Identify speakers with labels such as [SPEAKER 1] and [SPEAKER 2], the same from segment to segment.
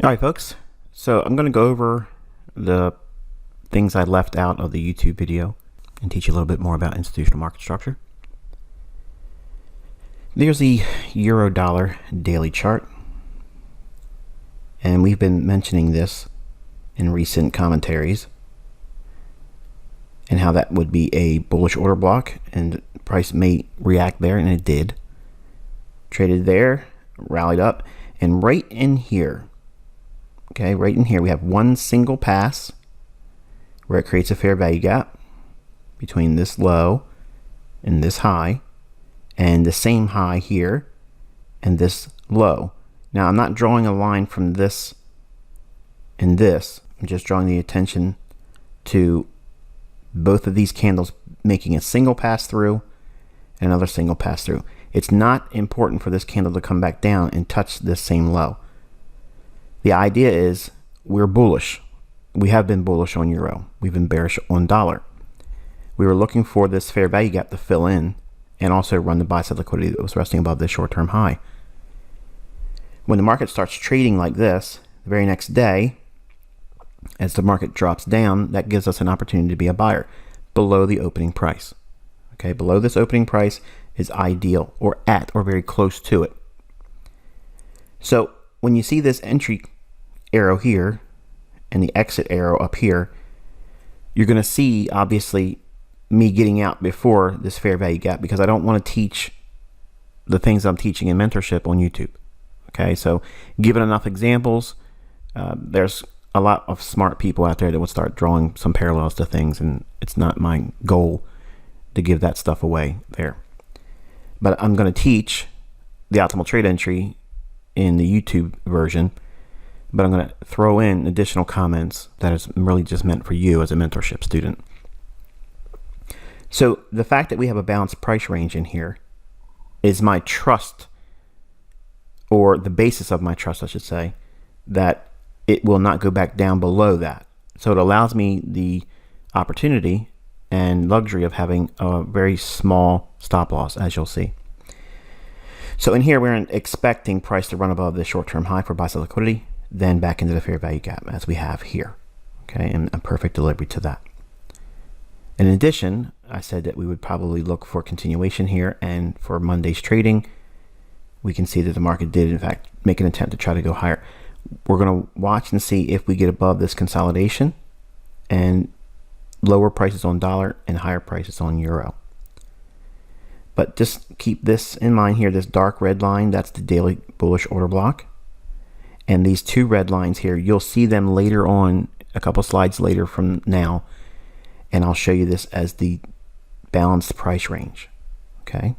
[SPEAKER 1] All right, folks. So I'm going to go over the things I left out of the YouTube video and teach you a little bit more about institutional market structure. There's the euro dollar daily chart. And we've been mentioning this in recent commentaries and how that would be a bullish order block and price may react there, and it did. Traded there, rallied up, and right in here, okay, right in here we have one single pass where it creates a fair value gap between this low and this high, and the same high here and this low. Now I'm not drawing a line from this and this. I'm just drawing the attention to both of these candles making a single pass through and another single pass through. It's not important for this candle to come back down and touch this same low. The idea is we're bullish. We have been bullish on euro. We've been bearish on dollar. We were looking for this fair value gap to fill in and also run the buy side liquidity that was resting above this short-term high. When the market starts trading like this, the very next day, as the market drops down, that gives us an opportunity to be a buyer below the opening price. Okay, below this opening price is ideal, or at or very close to it. So when you see this entry arrow here and the exit arrow up here, you're going to see obviously me getting out before this fair value gap, because I don't want to teach the things I'm teaching in mentorship on YouTube. Okay, so given enough examples, there's a lot of smart people out there that would start drawing some parallels to things, and it's not my goal to give that stuff away there. But I'm going to teach the optimal trade entry in the YouTube version, but I'm going to throw in additional comments that is really just meant for you as a mentorship student. So the fact that we have a balanced price range in here is my trust, or the basis of my trust, I should say, that it will not go back down below that. So it allows me the opportunity and luxury of having a very small stop loss, as you'll see. So in here, we're expecting price to run above the short-term high for buy side liquidity, then back into the fair value gap as we have here. Okay, and a perfect delivery to that. In addition, I said that we would probably look for continuation here, and for Monday's trading, we can see that the market did in fact make an attempt to try to go higher. We're going to watch and see if we get above this consolidation and lower prices on dollar and higher prices on euro. But just keep this in mind here. This dark red line, that's the daily bullish order block. And these two red lines here, you'll see them later on, a couple slides later from now. And I'll show you this as the balanced price range. Okay.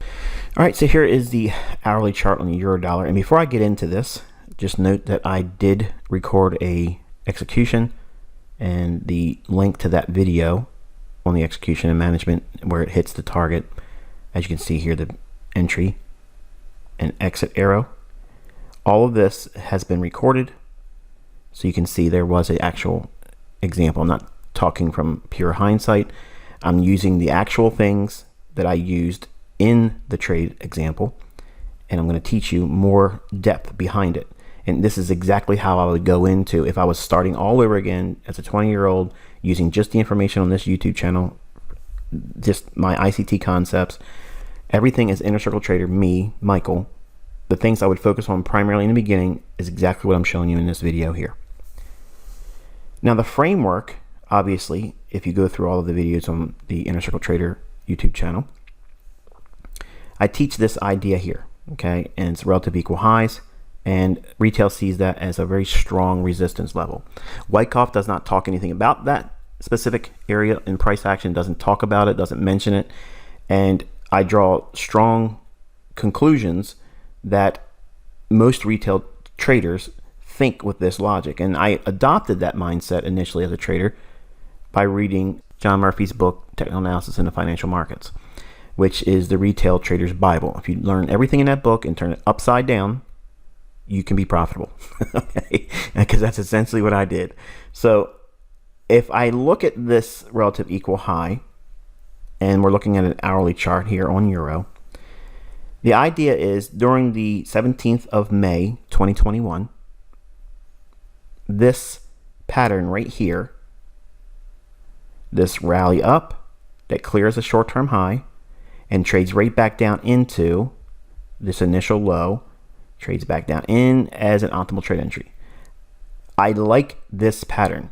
[SPEAKER 1] All right, so here is the hourly chart on the euro dollar. And before I get into this, just note that I did record a execution, and the link to that video on the execution and management where it hits the target, as you can see here, the entry and exit arrow, all of this has been recorded, so you can see there was an actual example. I'm not talking from pure hindsight. I'm using the actual things that I used in the trade example, and I'm going to teach you more depth behind it. And this is exactly how I would go into if I was starting all over again as a 20-year-old using just the information on this YouTube channel, just my ICT concepts. Everything is Inner Circle Trader, me, Michael. The things I would focus on primarily in the beginning is exactly what I'm showing you in this video here. Now the framework, obviously, if you go through all of the videos on the Inner Circle Trader YouTube channel, I teach this idea here, okay? And it's relative equal highs. And retail sees that as a very strong resistance level. Wyckoff does not talk anything about that specific area in price action, doesn't talk about it, doesn't mention it. And I draw strong conclusions that most retail traders think with this logic. And I adopted that mindset initially as a trader by reading John Murphy's book, Technical Analysis in the Financial Markets, which is the retail trader's Bible. If you learn everything in that book and turn it upside down, you can be profitable. Okay, because that's essentially what I did. So if I look at this relative equal high, and we're looking at an hourly chart here on euro, the idea is during the 17th of May 2021, this pattern right here, this rally up that clears a short-term high and trades right back down into this initial low, trades back down in as an optimal trade entry. I like this pattern.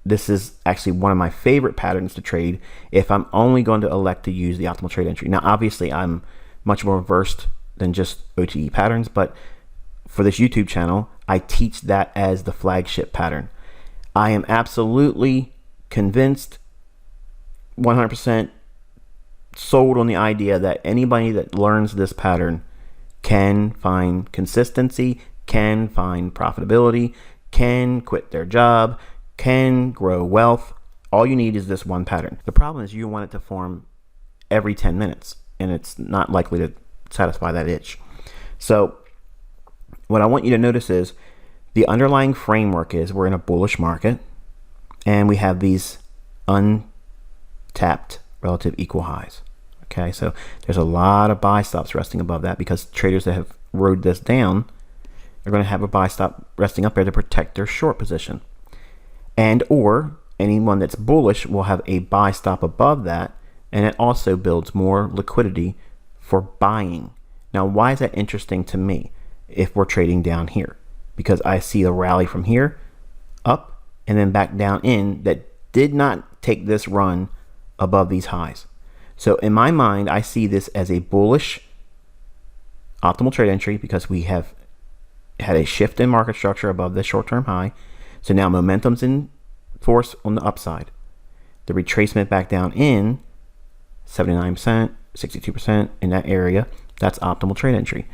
[SPEAKER 1] This is actually one of my favorite patterns to trade if I'm only going to elect to use the optimal trade entry. Now, obviously, I'm much more versed than just OTE patterns, but for this YouTube channel, I teach that as the flagship pattern. I am absolutely convinced, 100% sold on the idea that anybody that learns this pattern can find consistency, can find profitability, can quit their job, can grow wealth. All you need is this one pattern. The problem is you want it to form every 10 minutes, and it's not likely to satisfy that itch. So what I want you to notice is the underlying framework is we're in a bullish market, and we have these untapped relative equal highs. Okay, so there's a lot of buy stops resting above that because traders that have rode this down are going to have a buy stop resting up there to protect their short position. And or anyone that's bullish will have a buy stop above that, and it also builds more liquidity for buying. Now, why is that interesting to me if we're trading down here? Because I see a rally from here up and then back down in that did not take this run above these highs. So in my mind, I see this as a bullish optimal trade entry because we have had a shift in market structure above this short-term high. So now momentum's in force on the upside. The retracement back down in 79%, 62% in that area, that's optimal trade entry.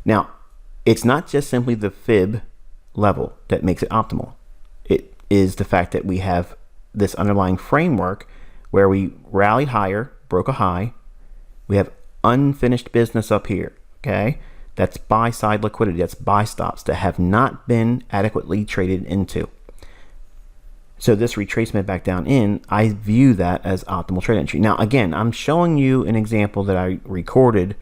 [SPEAKER 1] Now, it's not just simply the fib level that makes it optimal. It is the fact that we have this underlying framework where we rallied higher, broke a high. We have unfinished business up here, okay? That's buy side liquidity. That's buy stops that have not been adequately traded into. So this retracement back down in, I view that as optimal trade entry. Now, again, I'm showing you an example that I recorded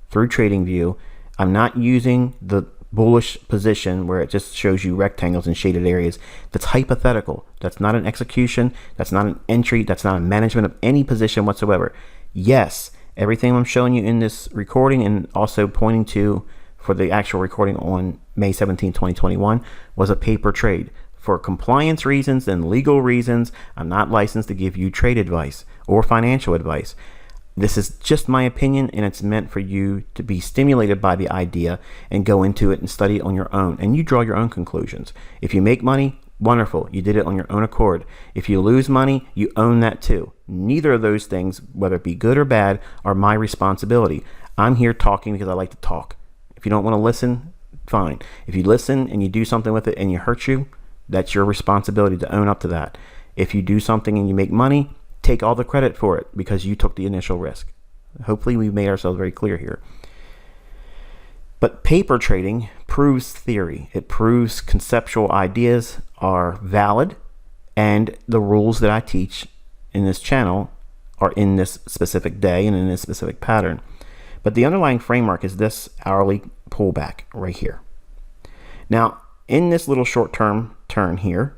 [SPEAKER 1] through TradingView. I'm not using the bullish position where it just shows you rectangles and shaded areas. That's hypothetical. That's not an execution. That's not an entry. That's not a management of any position whatsoever. Yes, everything I'm showing you in this recording and also pointing to for the actual recording on May 17, 2021 was a paper trade. For compliance reasons and legal reasons, I'm not licensed to give you trade advice or financial advice. This is just my opinion, and it's meant for you to be stimulated by the idea and go into it and study it on your own, and you draw your own conclusions. If you make money, wonderful, you did it on your own accord. If you lose money, you own that too. Neither of those things, whether it be good or bad, are my responsibility. I'm here talking because I like to talk. If you don't want to listen, fine. If you listen and you do something with it and you hurt you, that's your responsibility to own up to that. If you do something and you make money, take all the credit for it because you took the initial risk. Hopefully we've made ourselves very clear here. But paper trading proves theory. It proves conceptual ideas are valid, and the rules that I teach in this channel are in this specific day and in this specific pattern. But the underlying framework is this hourly pullback right here. Now, in this little short-term turn here,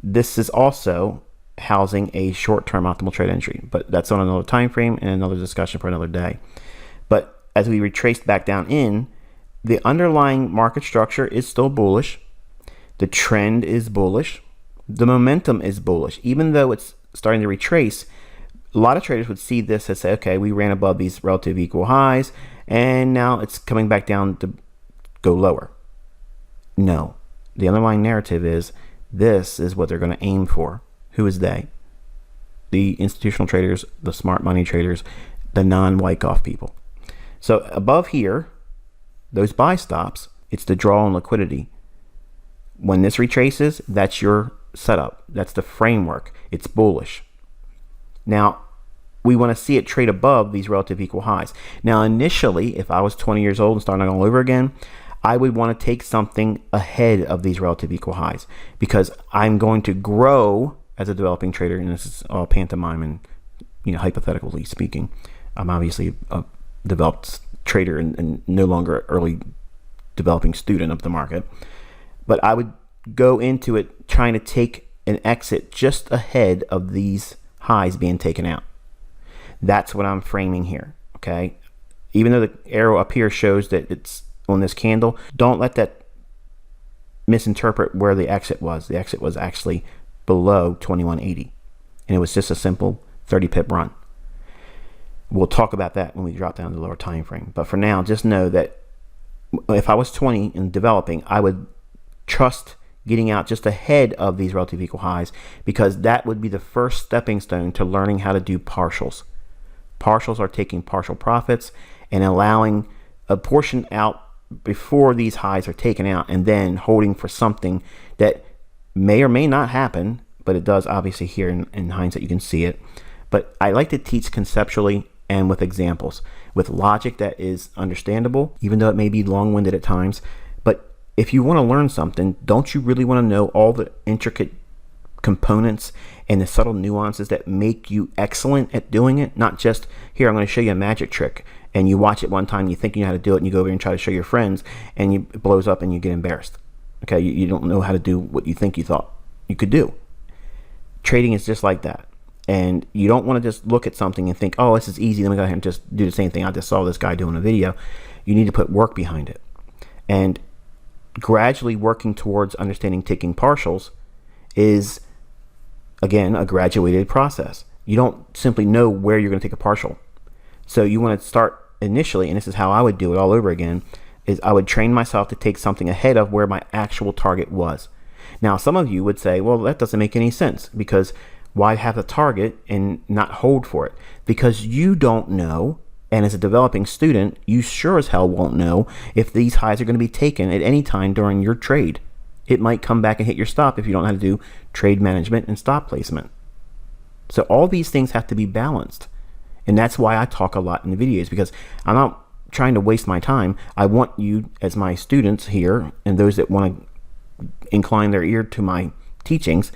[SPEAKER 1] this is also housing a short-term optimal trade entry, but that's on another time frame and another discussion for another day. But as we retraced back down in, the underlying market structure is still bullish. The trend is bullish. The momentum is bullish. Even though it's starting to retrace, a lot of traders would see this and say, okay, we ran above these relative equal highs, and now it's coming back down to go lower. No, the underlying narrative is this is what they're going to aim for. Who is they? The institutional traders, the smart money traders, the non-Wyckoff people. So above here, those buy stops, it's the draw on liquidity. When this retraces, that's your setup. That's the framework. It's bullish. Now, we want to see it trade above these relative equal highs. Now, initially, if I was 20 years old and starting all over again, I would want to take something ahead of these relative equal highs because I'm going to grow as a developing trader, and this is all pantomime and, hypothetically speaking. I'm obviously a developed trader and no longer an early developing student of the market. But I would go into it trying to take an exit just ahead of these highs being taken out. That's what I'm framing here, okay? Even though the arrow up here shows that it's on this candle, don't let that misinterpret where the exit was. The exit was actually below 2180, and it was just a simple 30 pip run. We'll talk about that when we drop down to the lower time frame. But for now, just know that if I was 20 and developing, I would trust getting out just ahead of these relative equal highs, because that would be the first stepping stone to learning how to do partials. Partials are taking partial profits and allowing a portion out before these highs are taken out, and then holding for something that may or may not happen, but it does obviously here in hindsight, you can see it. But I like to teach conceptually and with examples, with logic that is understandable, even though it may be long-winded at times. But if you want to learn something, don't you really want to know all the intricate components and the subtle nuances that make you excellent at doing it? Not just, here, I'm going to show you a magic trick, and you watch it one time, you think you know how to do it, and you go over and try to show your friends, and it blows up and you get embarrassed. Okay, you don't know how to do what you think you thought you could do. Trading is just like that. And you don't want to just look at something and think, oh, this is easy, let me go ahead and just do the same thing I just saw this guy doing a video. You need to put work behind it. And gradually working towards understanding taking partials is, again, a graduated process. You don't simply know where you're going to take a partial. So you want to start initially, and this is how I would do it all over again, is I would train myself to take something ahead of where my actual target was. Now, some of you would say, well, that doesn't make any sense, because why have a target and not hold for it? Because you don't know, and as a developing student, you sure as hell won't know if these highs are going to be taken at any time during your trade. It might come back and hit your stop if you don't know how to do trade management and stop placement. So all these things have to be balanced. And that's why I talk a lot in the videos, because I'm not trying to waste my time. I want you, as my students here, and those that want to incline their ear to my teachings,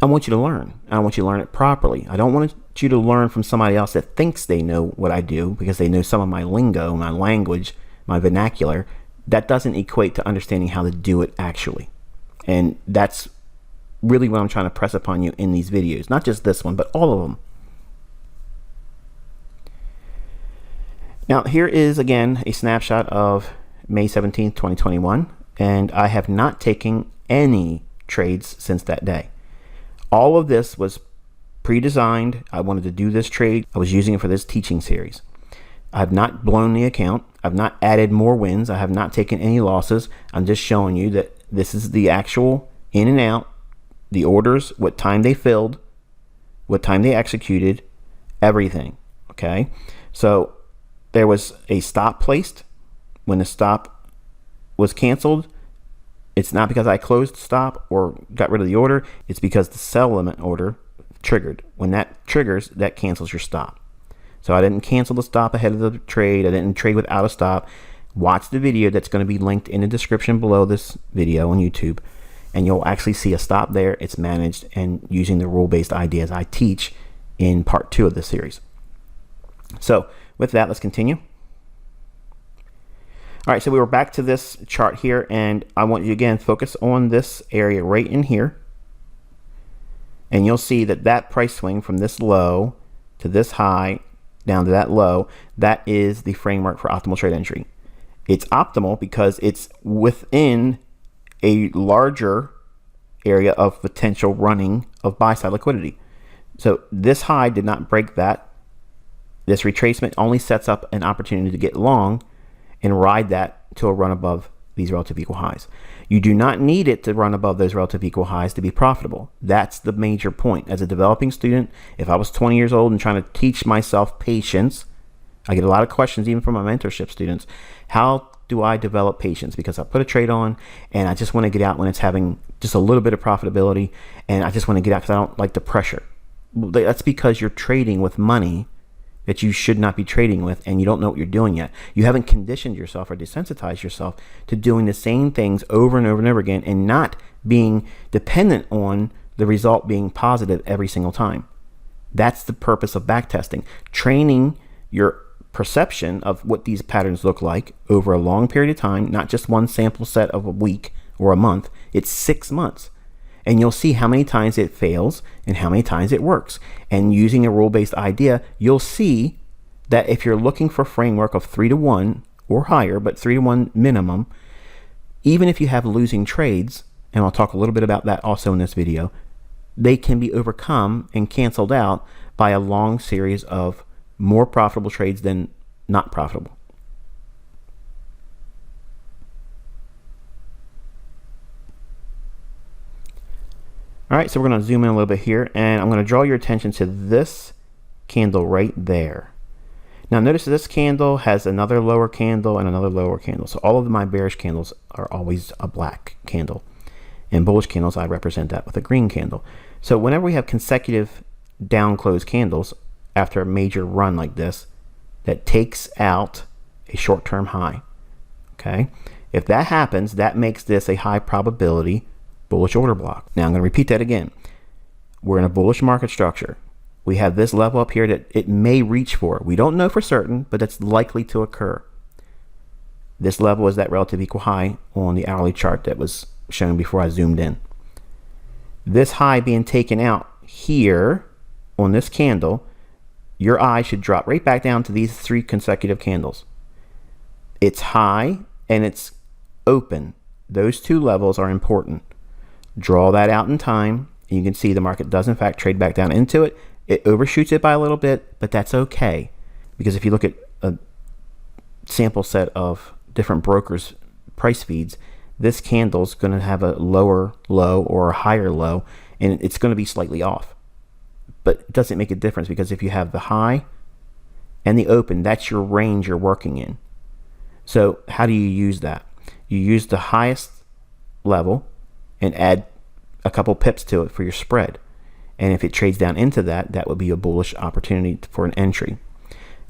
[SPEAKER 1] I want you to learn. I want you to learn it properly. I don't want you to learn from somebody else that thinks they know what I do because they know some of my lingo, my language, my vernacular. That doesn't equate to understanding how to do it actually. And that's really what I'm trying to press upon you in these videos. Not just this one, but all of them. Now, here is, again, a snapshot of May 17th, 2021. And I have not taken any trades since that day. All of this was pre-designed. I wanted to do this trade. I was using it for this teaching series. I have not blown the account. I've not added more wins. I have not taken any losses. I'm just showing you that this is the actual in and out, the orders, what time they filled, what time they executed, everything. Okay. So there was a stop placed. When the stop was canceled, it's not because I closed the stop or got rid of the order. It's because the sell limit order triggered. When that triggers, that cancels your stop. So I didn't cancel the stop ahead of the trade. I didn't trade without a stop. Watch the video that's going to be linked in the description below this video on YouTube, and you'll actually see a stop there. It's managed and using the rule-based ideas I teach in part 2 of this series. So with that, let's continue. All right, so we were back to this chart here, and I want you again focus on this area right in here, and you'll see that that price swing from this low to this high down to that low, that is the framework for optimal trade entry. It's optimal because it's within a larger area of potential running of buy side liquidity. So this high did not break that. This retracement only sets up an opportunity to get long and ride that to a run above these relative equal highs. You do not need it to run above those relative equal highs to be profitable. That's the major point. As a developing student, if I was 20 years old and trying to teach myself patience, I get a lot of questions even from my mentorship students. How do I develop patience? Because I put a trade on and I just want to get out when it's having just a little bit of profitability, and I just want to get out because I don't like the pressure. That's because you're trading with money that you should not be trading with, and you don't know what you're doing yet. You haven't conditioned yourself or desensitized yourself to doing the same things over and over and over again, and not being dependent on the result being positive every single time. That's the purpose of backtesting. Training your perception of what these patterns look like over a long period of time, not just one sample set of a week or a month. It's 6 months. And you'll see how many times it fails and how many times it works. And using a rule-based idea, you'll see that if you're looking for a framework of 3-to-1 or higher, but 3-to-1 minimum, even if you have losing trades, and I'll talk a little bit about that also in this video, they can be overcome and canceled out by a long series of more profitable trades than not profitable. All right, so we're going to zoom in a little bit here, and I'm going to draw your attention to this candle right there. Now notice this candle has another lower candle and another lower candle. So all of my bearish candles are always a black candle. And bullish candles, I represent that with a green candle. So whenever we have consecutive down close candles after a major run like this, that takes out a short-term high. Okay, if that happens, that makes this a high probability bullish order block. Now I'm going to repeat that again. We're in a bullish market structure. We have this level up here that it may reach for. We don't know for certain, but it's likely to occur. This level is that relative equal high on the hourly chart that was shown before I zoomed in. This high being taken out here on this candle, your eye should drop right back down to these 3 consecutive candles. It's high and it's open. Those 2 levels are important. Draw that out in time, and you can see the market does in fact trade back down into it. It overshoots it by a little bit, but that's okay, because if you look at a sample set of different brokers' price feeds, this candle is going to have a lower low or a higher low, and it's going to be slightly off. But it doesn't make a difference, because if you have the high and the open, that's your range you're working in. So how do you use that? You use the highest level and add a couple pips to it for your spread. And if it trades down into that, that would be a bullish opportunity for an entry.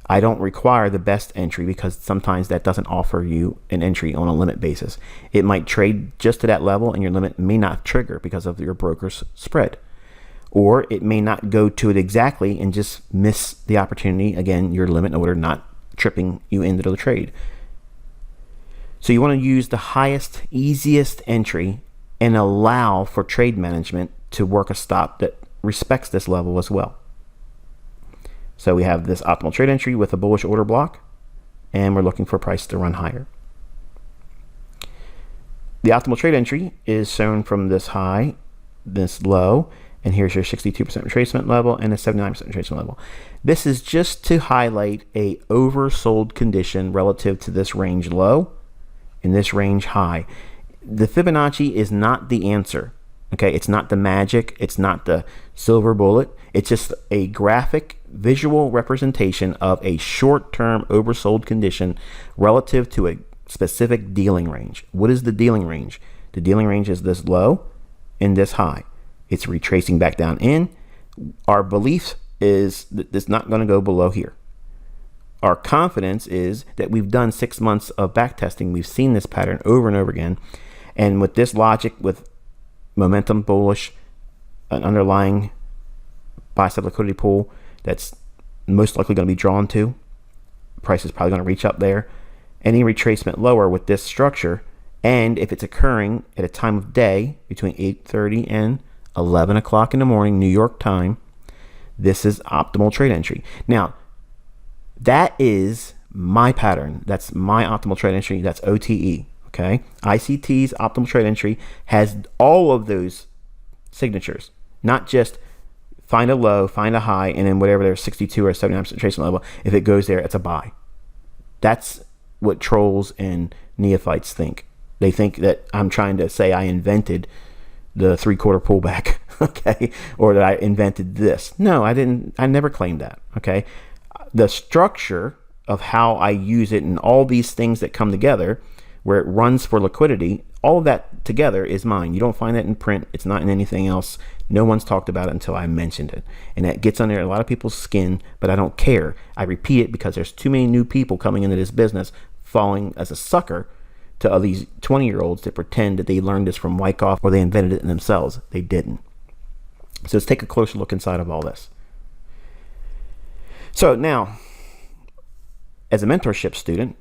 [SPEAKER 1] I don't require the best entry, because sometimes that doesn't offer you an entry on a limit basis. It might trade just to that level and your limit may not trigger because of your broker's spread. Or it may not go to it exactly and just miss the opportunity, again, your limit order not tripping you into the trade. So you want to use the highest, easiest entry and allow for trade management to work a stop that respects this level as well. So we have this optimal trade entry with a bullish order block, and we're looking for price to run higher. The optimal trade entry is shown from this high, this low, and here's your 62% retracement level and a 79% retracement level. This is just to highlight a oversold condition relative to this range low and this range high. The Fibonacci is not the answer. Okay, it's not the magic, it's not the silver bullet. It's just a graphic visual representation of a short-term oversold condition relative to a specific dealing range. What is the dealing range? The dealing range is this low and this high. It's retracing back down in. Our belief is that it's not going to go below here. Our confidence is that we've done 6 months of back testing. We've seen this pattern over and over again. And with this logic, with momentum bullish, an underlying buy-side liquidity pool that's most likely going to be drawn to, price is probably going to reach up there. Any retracement lower with this structure, and if it's occurring at a time of day between 8:30 and 11 o'clock in the morning, New York time, this is optimal trade entry. Now, that is my pattern. That's my optimal trade entry. That's OTE. Okay, ICT's optimal trade entry has all of those signatures, not just find a low, find a high, and then whatever their 62 or 79% retracement level, if it goes there, it's a buy. That's what trolls and neophytes think. They think that I'm trying to say I invented the 3/4 pullback, okay, or that I invented this. No, I didn't. I never claimed that. Okay, the structure of how I use it and all these things that come together, where it runs for liquidity, all of that together is mine. You don't find that in print. It's not in anything else. No one's talked about it until I mentioned it. And that gets under a lot of people's skin, but I don't care. I repeat it because there's too many new people coming into this business falling as a sucker to all these 20-year-olds that pretend that they learned this from Wyckoff or they invented it themselves. They didn't. So let's take a closer look inside of all this. So now, as a mentorship student,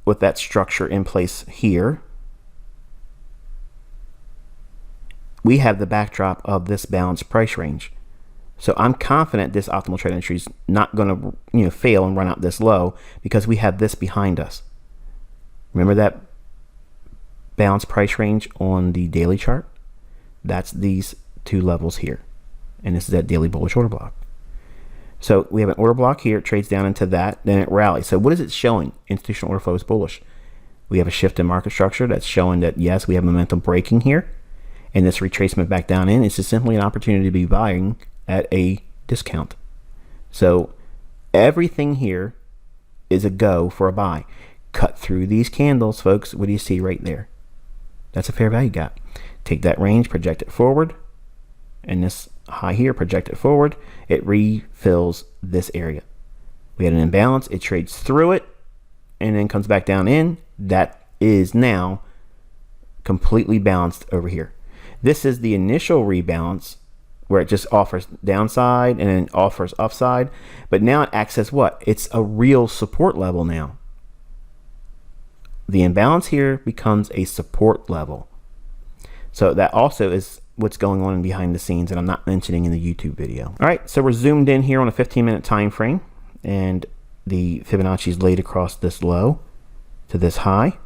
[SPEAKER 1] with that structure in place here, we have the backdrop of this balanced price range. So I'm confident this optimal trade entry is not going to fail and run out this low because we have this behind us. Remember that balanced price range on the daily chart? That's these two levels here. And this is that daily bullish order block. So we have an order block here. It trades down into that. Then it rallies. So what is it showing? Institutional order flow is bullish. We have a shift in market structure that's showing that, yes, we have momentum breaking here. And this retracement back down in is just simply an opportunity to be buying at a discount. So everything here is a go for a buy. Cut through these candles, folks. What do you see right there? That's a fair value gap. Take that range, project it forward, and this high here, project it forward. It refills this area. We had an imbalance. It trades through it and then comes back down in. That is now completely balanced over here. This is the initial rebalance where it just offers downside and then offers upside. But now it acts as what? It's a real support level now. The imbalance here becomes a support level. So that also is what's going on behind the scenes that I'm not mentioning in the YouTube video. All right, so we're zoomed in here on a 15-minute time frame, and the Fibonacci is laid across this low to this high,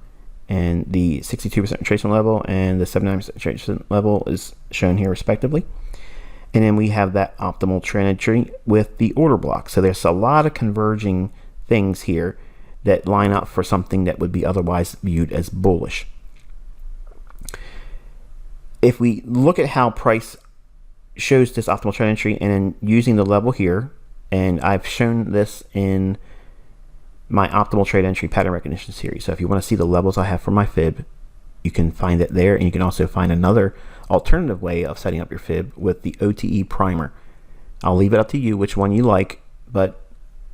[SPEAKER 1] and the 62% retracement level and the 79% retracement level is shown here respectively. And then we have that optimal trend entry with the order block. So there's a lot of converging things here that line up for something that would be otherwise viewed as bullish. If we look at how price shows this optimal trend entry and then using the level here, and I've shown this in my optimal trade entry pattern recognition series. So if you want to see the levels I have for my fib, you can find it there, and you can also find another alternative way of setting up your fib with the OTE primer. I'll leave it up to you which one you like, but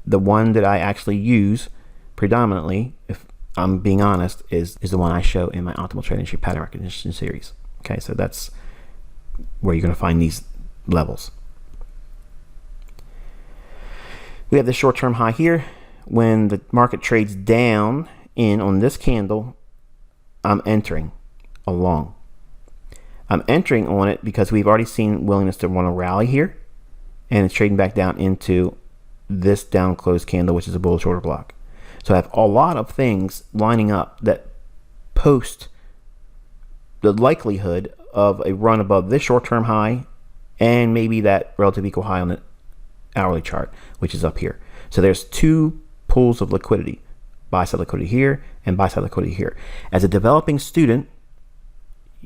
[SPEAKER 1] the one that I actually use predominantly, if I'm being honest, is the one I show in my optimal trade entry pattern recognition series. Okay, so that's where you're going to find these levels. We have the short-term high here. When the market trades down in on this candle, I'm entering along. I'm entering on it because we've already seen willingness to want to rally here, and it's trading back down into this down closed candle, which is a bullish order block. So I have a lot of things lining up that post the likelihood of a run above this short-term high and maybe that relative equal high on the hourly chart, which is up here. So there's two pools of liquidity, buy side liquidity here and buy side liquidity here. As a developing student,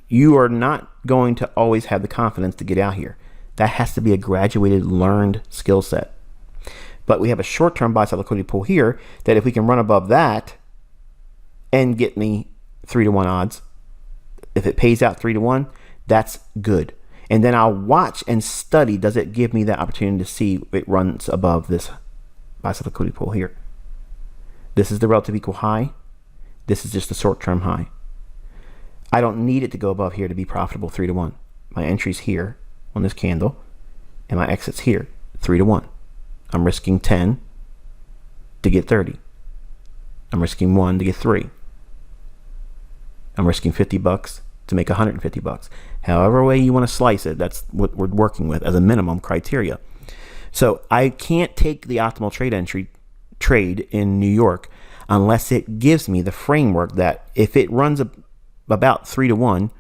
[SPEAKER 1] you are not going to always have the confidence to get out here. That has to be a graduated, learned skill set. But we have a short-term buy side liquidity pool here that if we can run above that and get me 3-to-1 odds, if it pays out 3-to-1, that's good. And then I'll watch and study, does it give me that opportunity to see it runs above this buy side liquidity pool here. This is the relative equal high. This is just the short-term high. I don't need it to go above here to be profitable 3-to-1. My entry's here on this candle, and my exit's here, 3-to-1. I'm risking 10 to get 30. I'm risking 1 to get 3. I'm risking 50 bucks to make 150 bucks. However way you want to slice it, that's what we're working with as a minimum criteria. So I can't take the optimal trade entry trade in New York unless it gives me the framework that if it runs about 3-to-1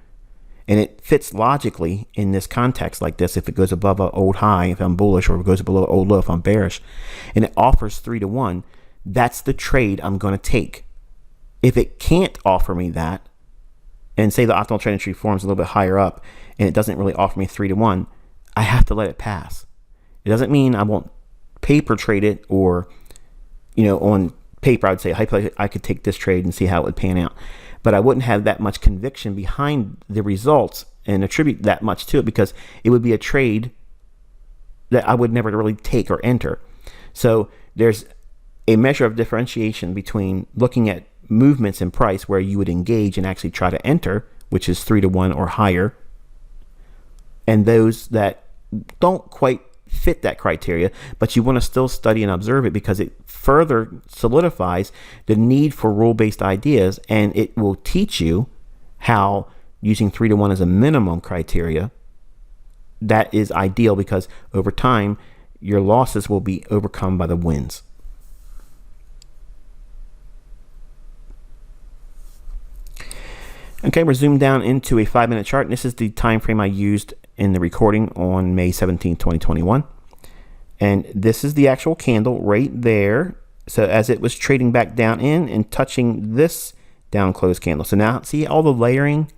[SPEAKER 1] and it fits logically in this context like this, if it goes above an old high if I'm bullish, or if it goes below an old low if I'm bearish, and it offers 3-to-1, that's the trade I'm going to take. If it can't offer me that, and say the optimal trade entry forms a little bit higher up and it doesn't really offer me 3-to-1, I have to let it pass. It doesn't mean I won't paper trade it, or on paper I would say I could take this trade and see how it would pan out, but I wouldn't have that much conviction behind the results and attribute that much to it, because it would be a trade that I would never really take or enter. So there's a measure of differentiation between looking at movements in price where you would engage and actually try to enter, which is 3-to-1 or higher, and those that don't quite fit that criteria, but you want to still study and observe it because it further solidifies the need for rule-based ideas, and it will teach you how using 3-to-1 as a minimum criteria, that is ideal because over time, your losses will be overcome by the wins. Okay, we're zoomed down into a 5-minute chart. And this is the time frame I used in the recording on May 17, 2021. And this is the actual candle right there. So as it was trading back down in and touching this down close candle. So now see all the layering?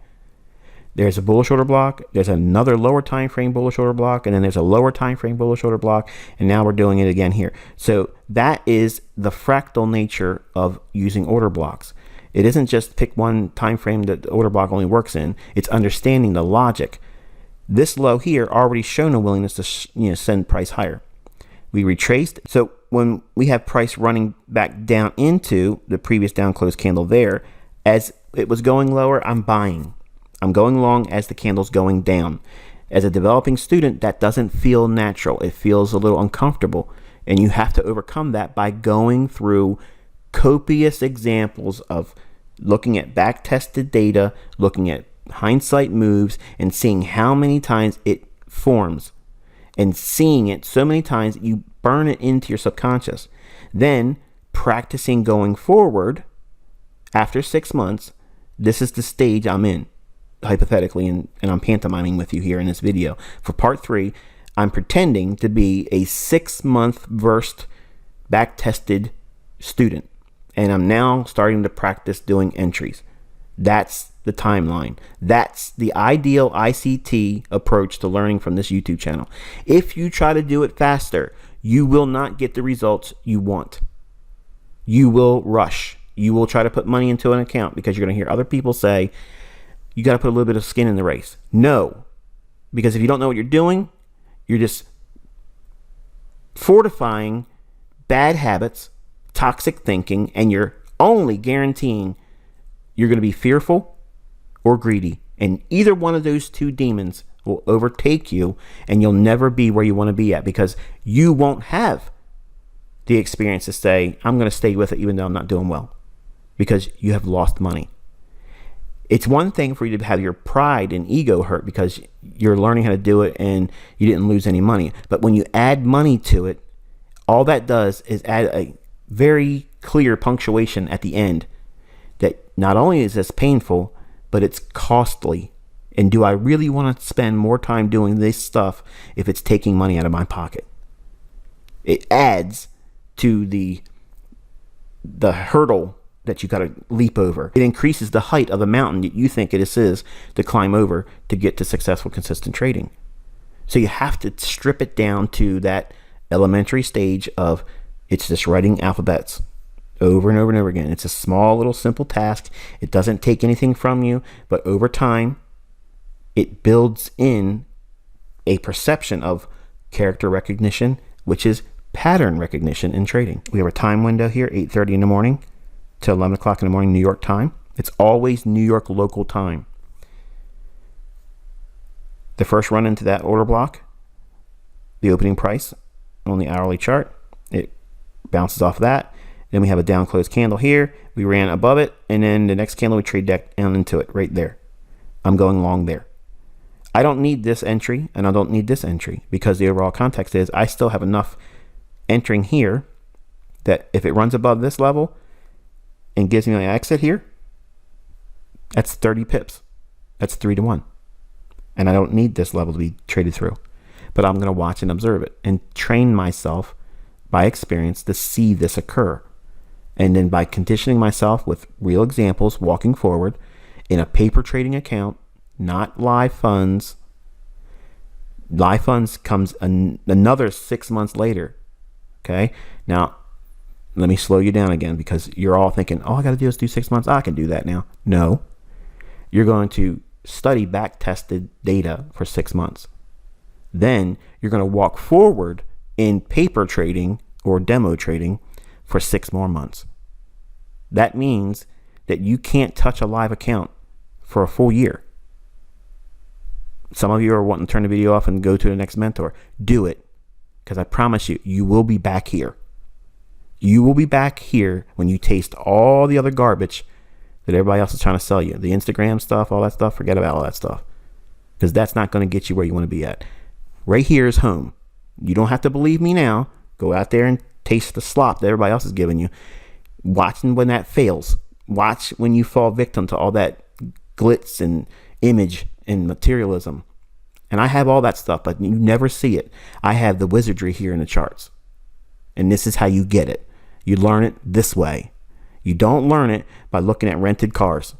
[SPEAKER 1] There's a bullish order block. There's another lower time frame bullish order block. And then there's a lower time frame bullish order block. And now we're doing it again here. So that is the fractal nature of using order blocks. It isn't just pick one time frame that the order block only works in. It's understanding the logic. This low here already shown a willingness to send price higher. We retraced. So when we have price running back down into the previous down close candle there, as it was going lower, I'm buying. I'm going long as the candle's going down. As a developing student, that doesn't feel natural. It feels a little uncomfortable. And you have to overcome that by going through copious examples of looking at back-tested data, looking at hindsight moves, and seeing how many times it forms. And seeing it so many times that you burn it into your subconscious. Then practicing going forward after 6 months. This is the stage I'm in, hypothetically, and I'm pantomiming with you here in this video. For part 3, I'm pretending to be a 6-month versed, back-tested student. And I'm now starting to practice doing entries. That's the timeline. That's the ideal ICT approach to learning from this YouTube channel. If you try to do it faster, you will not get the results you want. You will rush. You will try to put money into an account because you're going to hear other people say, you got to put a little bit of skin in the race. No, because if you don't know what you're doing, you're just fortifying bad habits, toxic thinking, and you're only guaranteeing you're going to be fearful or greedy. And either one of those two demons will overtake you, and you'll never be where you want to be at because you won't have the experience to say, I'm going to stay with it even though I'm not doing well, because you have lost money. It's one thing for you to have your pride and ego hurt because you're learning how to do it and you didn't lose any money. But when you add money to it, all that does is add a very clear punctuation at the end that not only is this painful, but it's costly. And do I really want to spend more time doing this stuff if it's taking money out of my pocket? It adds to the hurdle that you got to leap over. It increases the height of the mountain that you think it is to climb over to get to successful, consistent trading. So you have to strip it down to that elementary stage of it's just writing alphabets over and over and over again. It's a small little simple task. It doesn't take anything from you, but over time, it builds in a perception of character recognition, which is pattern recognition in trading. We have a time window here, 8:30 in the morning to 11 o'clock in the morning, New York time. It's always New York local time. The first run into that order block, the opening price on the hourly chart, it bounces off that. Then we have a down close candle here. We ran above it, and then the next candle we trade down into it right there. I'm going long there. I don't need this entry, and I don't need this entry because the overall context is I still have enough entering here that if it runs above this level and gives me my exit here, that's 30 pips. That's 3-to-1. And I don't need this level to be traded through. But I'm going to watch and observe it and train myself by experience to see this occur. And then by conditioning myself with real examples, walking forward in a paper trading account, not live funds. Live funds comes another 6 months later. Okay. Now, let me slow you down again because you're all thinking, all I got to do is do 6 months. I can do that now. No, you're going to study back-tested data for 6 months. Then you're going to walk forward in paper trading or demo trading for 6 more months. That means that you can't touch a live account for a full year. Some of you are wanting to turn the video off and go to the next mentor. Do it, because I promise you, you will be back here. You will be back here when you taste all the other garbage that everybody else is trying to sell you. The Instagram stuff, all that stuff, forget about all that stuff. Because that's not going to get you where you want to be at. Right here is home. You don't have to believe me now. Go out there and taste the slop that everybody else is giving you. Watching when that fails. Watch when you fall victim to all that glitz and image and materialism. And I have all that stuff, but you never see it. I have the wizardry here in the charts. And this is how you get it. You learn it this way. You don't learn it by looking at rented cars.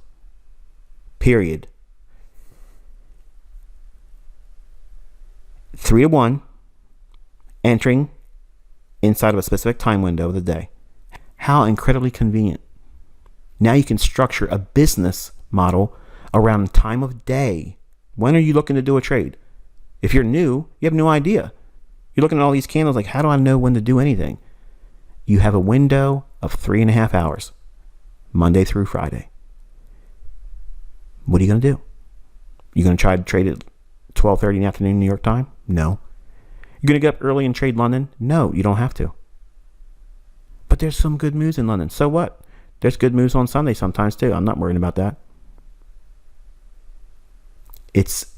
[SPEAKER 1] Period. 3 to 1, entering inside of a specific time window of the day. How incredibly convenient. Now you can structure a business model around time of day. When are you looking to do a trade? If you're new, you have no idea. You're looking at all these candles like, how do I know when to do anything? You have a window of 3.5 hours, Monday through Friday. What are you going to do? You going to try to trade at 12:30 in the afternoon New York time? No. You're going to get up early and trade London? No, you don't have to. But there's some good moves in London. So what? There's good moves on Sunday sometimes too. I'm not worried about that. It's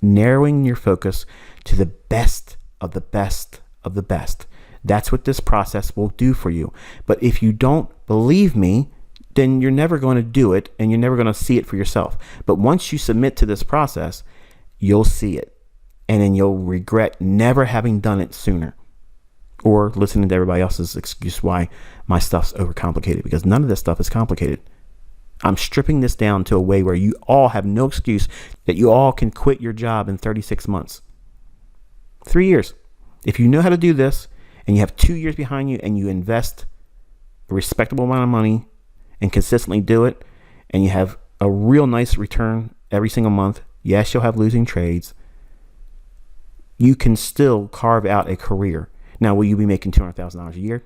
[SPEAKER 1] narrowing your focus to the best of the best of the best. That's what this process will do for you. But if you don't believe me, then you're never going to do it and you're never going to see it for yourself. But once you submit to this process, you'll see it. And then you'll regret never having done it sooner. Or listening to everybody else's excuse why my stuff's overcomplicated. Because none of this stuff is complicated. I'm stripping this down to a way where you all have no excuse that you all can quit your job in 36 months. 3 years. If you know how to do this and you have 2 years behind you and you invest a respectable amount of money and consistently do it and you have a real nice return every single month, yes, you'll have losing trades. You can still carve out a career. Now, will you be making $200,000 a year?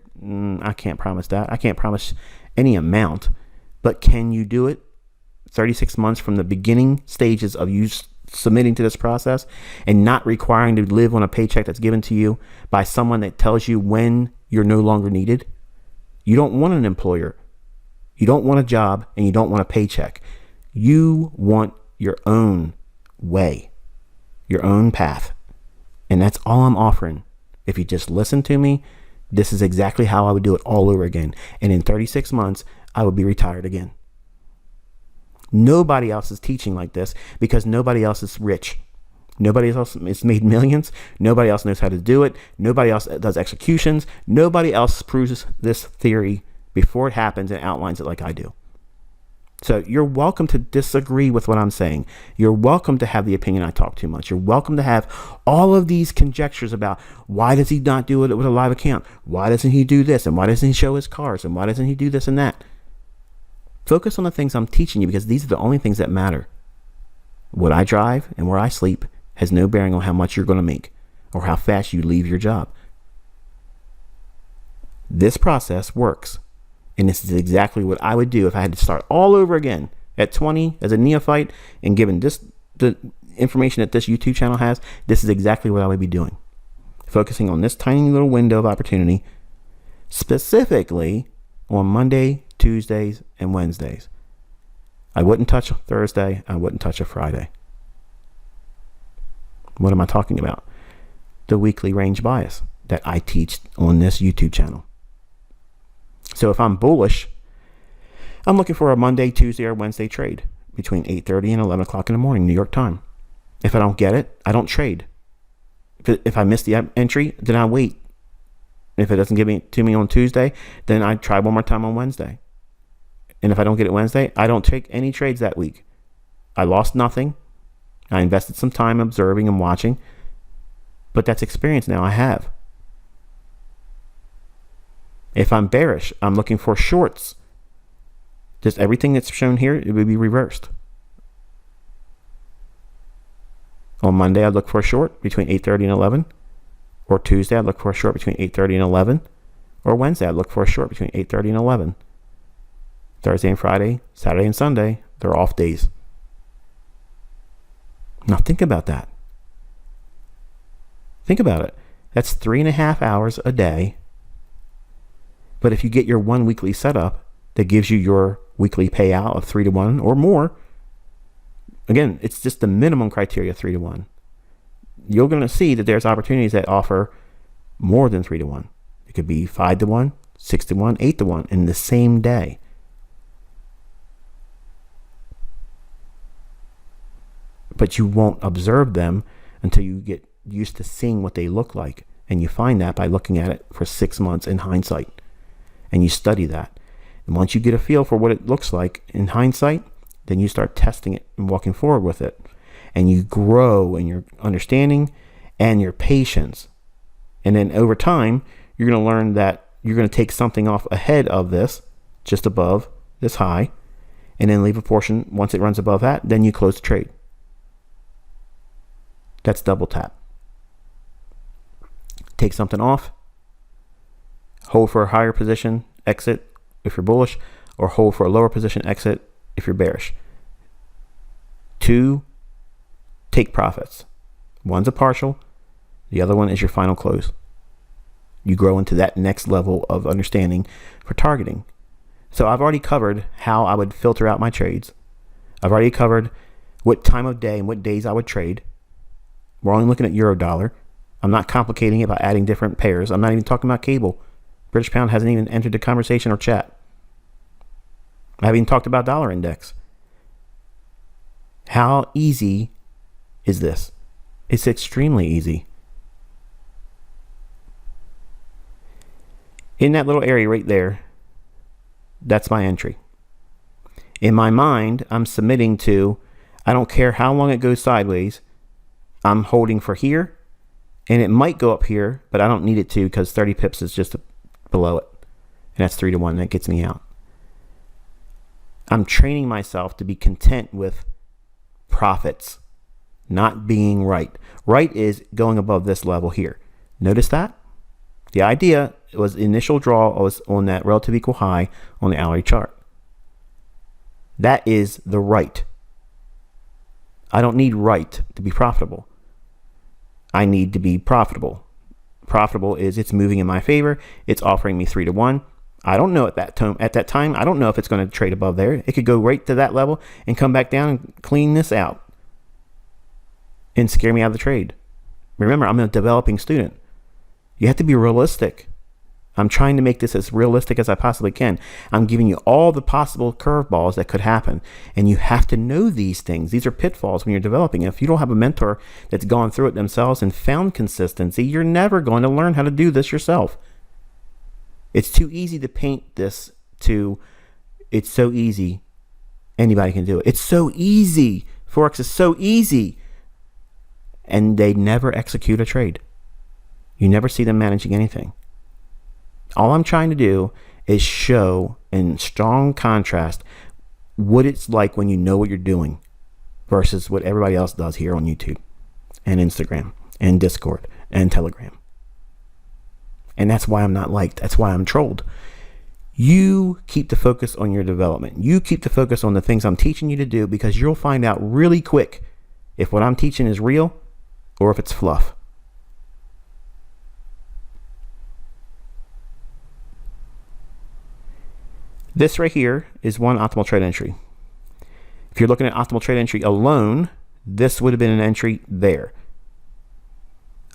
[SPEAKER 1] I can't promise that. I can't promise any amount. But can you do it 36 months from the beginning stages of you submitting to this process and not requiring to live on a paycheck that's given to you by someone that tells you when you're no longer needed? You don't want an employer. You don't want a job and you don't want a paycheck. You want your own way, your own path. And that's all I'm offering. If you just listen to me, this is exactly how I would do it all over again. And in 36 months, I would be retired again. Nobody else is teaching like this because nobody else is rich. Nobody else has made millions. Nobody else knows how to do it. Nobody else does executions. Nobody else proves this theory before it happens and outlines it like I do. So you're welcome to disagree with what I'm saying. You're welcome to have the opinion I talk too much. You're welcome to have all of these conjectures about why does he not do it with a live account? Why doesn't he do this? And why doesn't he show his cars? And why doesn't he do this and that? Focus on the things I'm teaching you because these are the only things that matter. What I drive and where I sleep has no bearing on how much you're going to make or how fast you leave your job. This process works. And this is exactly what I would do if I had to start all over again at 20 as a neophyte and given this the information that this YouTube channel has. This is exactly what I would be doing. Focusing on this tiny little window of opportunity, specifically on Monday, Tuesdays, and Wednesdays. I wouldn't touch a Thursday. I wouldn't touch a Friday. What am I talking about? The weekly range bias that I teach on this YouTube channel. So if I'm bullish, I'm looking for a Monday, Tuesday, or Wednesday trade between 8:30 and 11 o'clock in the morning, New York time. If I don't get it, I don't trade. If I miss the entry, then I wait. If it doesn't give it to me on Tuesday, then I try one more time on Wednesday. And if I don't get it Wednesday, I don't take any trades that week. I lost nothing. I invested some time observing and watching. But that's experience now I have. If I'm bearish, I'm looking for shorts. Just everything that's shown here, it would be reversed. On Monday, I'd look for a short between 8:30 and 11. Or Tuesday, I'd look for a short between 8:30 and 11. Or Wednesday, I'd look for a short between 8:30 and 11. Thursday and Friday, Saturday and Sunday, they're off days. Now think about that. Think about it. That's 3.5 hours a day. But if you get your one weekly setup that gives you your weekly payout of 3-to-1 or more. Again, it's just the minimum criteria, 3-to-1. You're going to see that there's opportunities that offer more than 3-to-1. It could be 5-to-1, 6-to-1, 8-to-1 in the same day. But you won't observe them until you get used to seeing what they look like. And you find that by looking at it for 6 months in hindsight. And you study that. And once you get a feel for what it looks like in hindsight, then you start testing it and walking forward with it. And you grow in your understanding and your patience. And then over time, you're going to learn that you're going to take something off ahead of this, just above this high, and then leave a portion. Once it runs above that, then you close the trade. That's double tap. Take something off, hold for a higher position, exit if you're bullish, or hold for a lower position, exit if you're bearish. 2, take profits. One's a partial, the other one is your final close. You grow into that next level of understanding for targeting. So I've already covered how I would filter out my trades. I've already covered what time of day and what days I would trade. We're only looking at euro dollar. I'm not complicating it by adding different pairs. I'm not even talking about cable. British pound hasn't even entered the conversation or chat. I haven't even talked about dollar index. How easy is this? It's extremely easy. In that little area right there, that's my entry. In my mind, I'm submitting to, I don't care how long it goes sideways, I'm holding for here, and it might go up here, but I don't need it to because 30 pips is just below it. And that's 3-to-1. That gets me out. I'm training myself to be content with profits, not being right. Right is going above this level here. Notice that? The idea was initial draw was on that relative equal high on the hourly chart. That is the right. I don't need right to be profitable. I need to be profitable. Profitable is it's moving in my favor. It's offering me 3-to-1. I don't know at that time. I don't know if it's going to trade above there. It could go right to that level and come back down and clean this out and scare me out of the trade. Remember, I'm a developing student. You have to be realistic. I'm trying to make this as realistic as I possibly can. I'm giving you all the possible curveballs that could happen. And you have to know these things. These are pitfalls when you're developing. If you don't have a mentor that's gone through it themselves and found consistency, you're never going to learn how to do this yourself. It's too easy to paint this to, it's so easy, anybody can do it. It's so easy. Forex is so easy. And they never execute a trade. You never see them managing anything. All I'm trying to do is show in strong contrast what it's like when you know what you're doing versus what everybody else does here on YouTube and Instagram and Discord and Telegram. And that's why I'm not liked. That's why I'm trolled. You keep the focus on your development. You keep the focus on the things I'm teaching you to do, because you'll find out really quick if what I'm teaching is real or if it's fluff. This right here is one optimal trade entry. If you're looking at optimal trade entry alone, this would have been an entry there.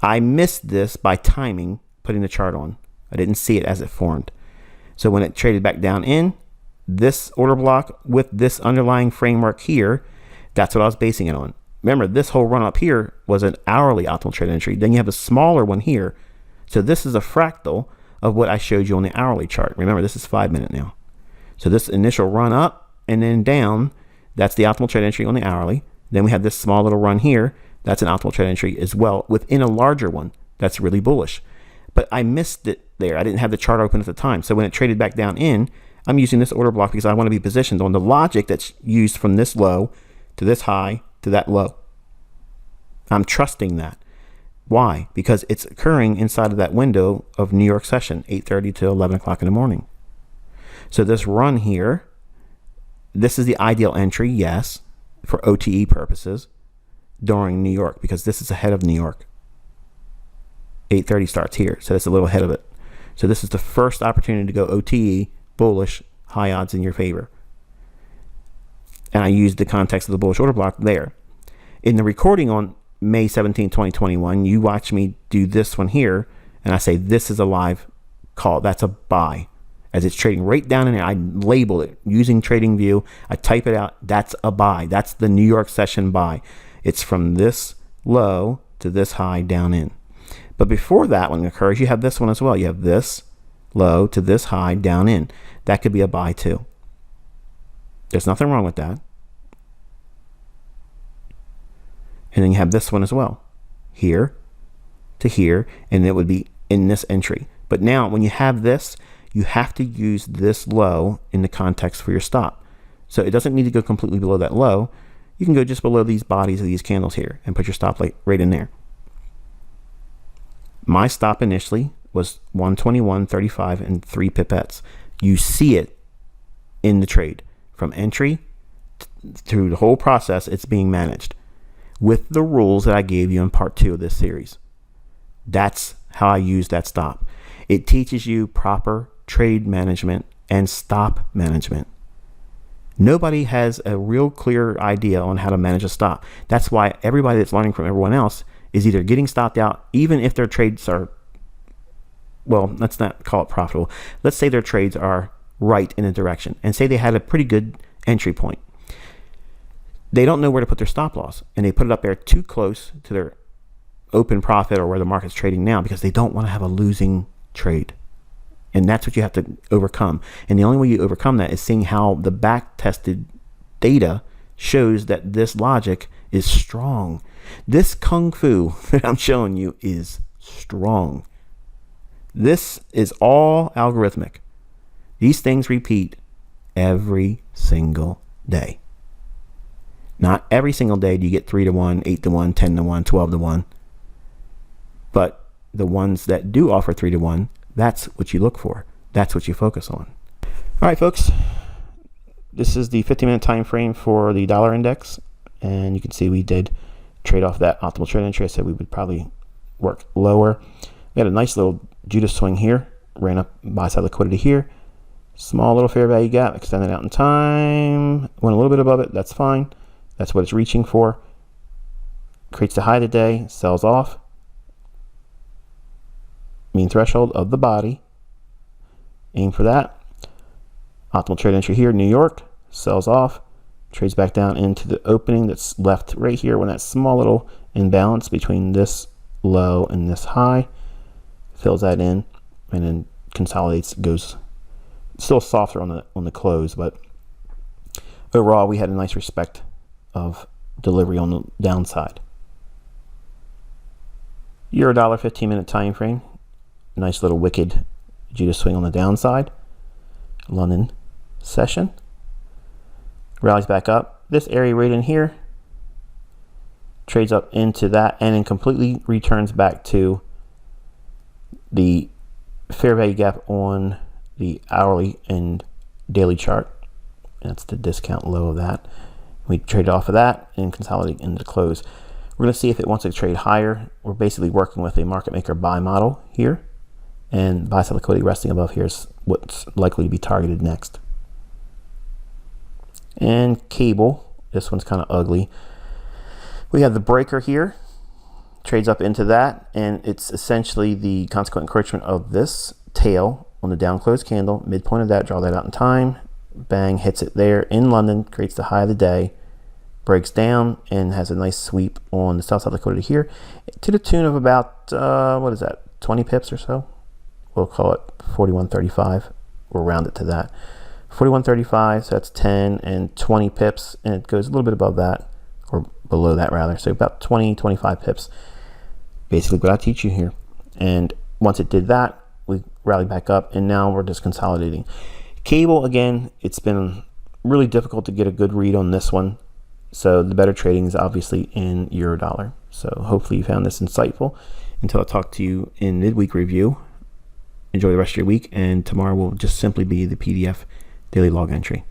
[SPEAKER 1] I missed this by timing, putting the chart on. I didn't see it as it formed. So when it traded back down in, this order block with this underlying framework here, that's what I was basing it on. Remember, this whole run up here was an hourly optimal trade entry. Then you have a smaller one here. So this is a fractal of what I showed you on the hourly chart. Remember, this is 5 minute now. So this initial run up and then down, that's the optimal trade entry on the hourly. Then we have this small little run here. That's an optimal trade entry as well within a larger one. That's really bullish. But I missed it there. I didn't have the chart open at the time. So when it traded back down in, I'm using this order block because I want to be positioned on the logic that's used from this low to this high to that low. I'm trusting that. Why? Because it's occurring inside of that window of New York session, 8:30 to 11 o'clock in the morning. So this run here, this is the ideal entry, yes, for OTE purposes during New York, because this is ahead of New York. 8:30 starts here, so it's a little ahead of it. So this is the first opportunity to go OTE, bullish, high odds in your favor. And I used the context of the bullish order block there. In the recording on May 17, 2021, you watch me do this one here, and I say this is a live call. That's a buy. As it's trading right down in there, I label it using TradingView. I type it out. That's a buy. That's the New York session buy. It's from this low to this high down in. But before that one occurs, you have this one as well. You have this low to this high down in. That could be a buy too. There's nothing wrong with that. And then you have this one as well, here to here, and it would be in this entry. But now when you have this, you have to use this low in the context for your stop. So it doesn't need to go completely below that low. You can go just below these bodies of these candles here and put your stop right in there. My stop initially was 121.35 and 3 pipettes. You see it in the trade from entry through the whole process. It's being managed with the rules that I gave you in part 2 of this series. That's how I use that stop. It teaches you proper trade management and stop management. Nobody has a real clear idea on how to manage a stop. That's why everybody that's learning from everyone else is either getting stopped out, even if their trades are, well, let's not call it profitable. Let's say their trades are right in a direction, and say they had a pretty good entry point. They don't know where to put their stop loss, and they put it up there too close to their open profit or where the market's trading now, because they don't want to have a losing trade. And that's what you have to overcome. And the only way you overcome that is seeing how the back tested data shows that this logic is strong. This kung fu that I'm showing you is strong. This is all algorithmic. These things repeat every single day. Not every single day do you get 3 to 1, 8 to 1, 10 to 1, 12 to 1. But the ones that do offer 3 to 1, that's what you look for. That's what you focus on. All right, folks. This is the 50-minute time frame for the dollar index. And you can see we did trade off that optimal trade entry. I said we would probably work lower. We had a nice little Judas swing here. Ran up buy side liquidity here. Small little fair value gap. Extended out in time. Went a little bit above it. That's fine. That's what it's reaching for. Creates the high of the day. Sells off. Mean threshold of the body. Aim for that. Optimal trade entry here. New York. Sells off. Trades back down into the opening that's left right here when that small little imbalance between this low and this high. Fills that in and then consolidates. Goes still softer on the close, but overall we had a nice respect of delivery on the downside. Euro dollar 15-minute time frame. Nice little wicked Judas swing on the downside. London session. Rallies back up. This area right in here trades up into that and then completely returns back to the fair value gap on the hourly and daily chart. That's the discount low of that. We trade off of that and consolidate into the close. We're going to see if it wants to trade higher. We're basically working with a market maker buy model here, and buy side liquidity resting above here is what's likely to be targeted next. And cable, this one's kind of ugly. We have the breaker here, trades up into that, and it's essentially the consequent encroachment of this tail on the down close candle. Midpoint of that, draw that out in time. Bang, hits it there in London, creates the high of the day, breaks down and has a nice sweep on the sell side liquidity here to the tune of about, what is that, 20 pips or so? We'll call it 41.35. We'll round it to that. 41.35, so that's 10 and 20 pips, and it goes a little bit above that, or below that rather, so about 20, 25 pips. Basically what I teach you here. And once it did that, we rallied back up, and now we're just consolidating. Cable, again, it's been really difficult to get a good read on this one. So the better trading is obviously in euro dollar. So hopefully you found this insightful. Until I talk to you in midweek review, enjoy the rest of your week. And tomorrow will just simply be the PDF daily log entry.